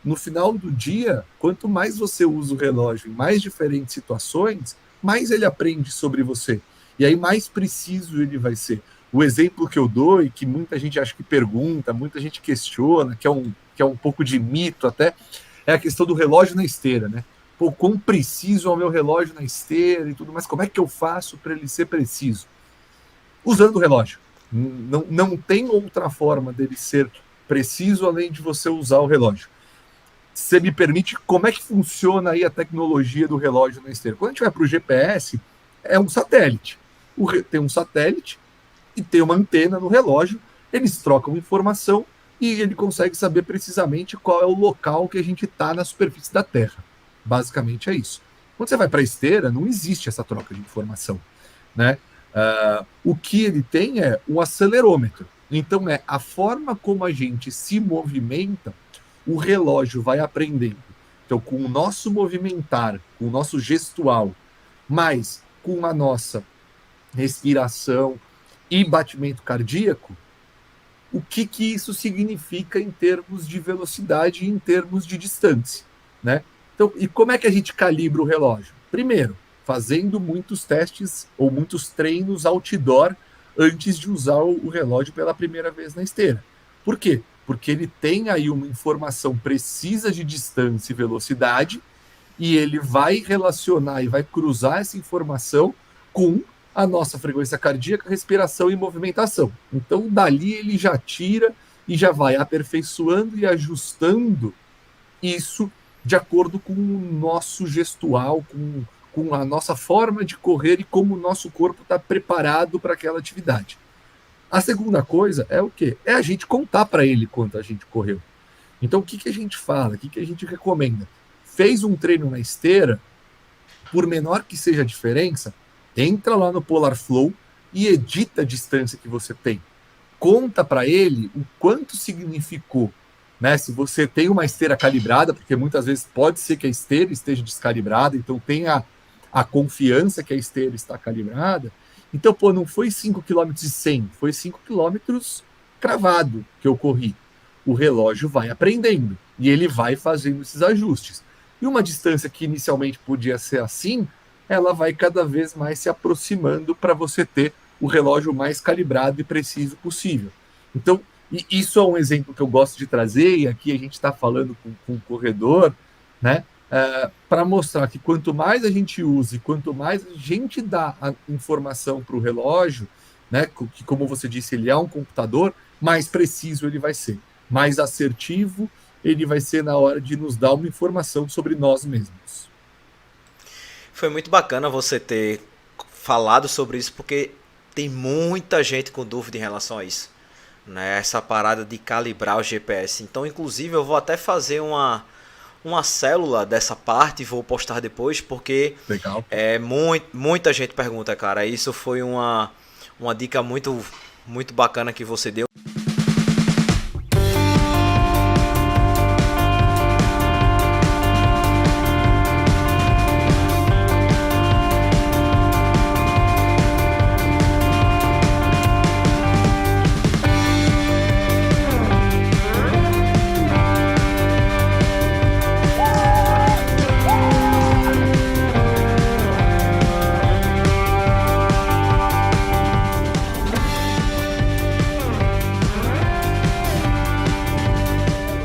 no final do dia, quanto mais você usa o relógio em mais diferentes situações, mais ele aprende sobre você. E aí mais preciso ele vai ser. O exemplo que eu dou, e que muita gente acha que pergunta, muita gente questiona, que é um pouco de mito até, é a questão do relógio na esteira, né? Pô, quão preciso é o meu relógio na esteira e tudo, mas como é que eu faço para ele ser preciso? Usando o relógio. Não tem outra forma dele ser preciso além de você usar o relógio. Você me permite, como é que funciona aí a tecnologia do relógio na esteira? Quando a gente vai para o GPS, é um satélite. Tem um satélite e tem uma antena no relógio, eles trocam informação e ele consegue saber precisamente qual é o local que a gente está na superfície da Terra. Basicamente é isso. Quando você vai para a esteira, não existe essa troca de informação, né? O que ele tem é um acelerômetro. Então, é a forma como a gente se movimenta, o relógio vai aprendendo. Então, com o nosso movimentar, com o nosso gestual, mais com a nossa respiração e batimento cardíaco, o que isso significa em termos de velocidade e em termos de distância, né? Então, e como é que a gente calibra o relógio? Primeiro, fazendo muitos testes ou muitos treinos outdoor antes de usar o relógio pela primeira vez na esteira. Por quê? Porque ele tem aí uma informação precisa de distância e velocidade e ele vai relacionar e vai cruzar essa informação com a nossa frequência cardíaca, respiração e movimentação. Então, dali ele já tira e já vai aperfeiçoando e ajustando isso de acordo com o nosso gestual, com a nossa forma de correr e como o nosso corpo está preparado para aquela atividade. A segunda coisa é o quê? É a gente contar para ele quanto a gente correu. Então, o que a gente fala? O que a gente recomenda? Fez um treino na esteira, por menor que seja a diferença, entra lá no Polar Flow e edita a distância que você tem. Conta para ele o quanto significou. Né? Se você tem uma esteira calibrada, porque muitas vezes pode ser que a esteira esteja descalibrada, então tenha a confiança que a esteira está calibrada. Então, pô, não foi 5,1 km, foi 5 km cravado que eu corri. O relógio vai aprendendo e ele vai fazendo esses ajustes. E uma distância que inicialmente podia ser assim, ela vai cada vez mais se aproximando para você ter o relógio mais calibrado e preciso possível. Então, isso é um exemplo que eu gosto de trazer, e aqui a gente está falando com o corredor, né? Para mostrar que quanto mais a gente usa e quanto mais a gente dá a informação para o relógio, né, que como você disse, ele é um computador, mais preciso ele vai ser, mais assertivo ele vai ser na hora de nos dar uma informação sobre nós mesmos. Foi muito bacana você ter falado sobre isso, porque tem muita gente com dúvida em relação a isso, né? Essa parada de calibrar o GPS. Então, inclusive, eu vou até fazer uma célula dessa parte e vou postar depois, porque Legal. muita gente pergunta, cara. Isso foi uma dica muito bacana que você deu.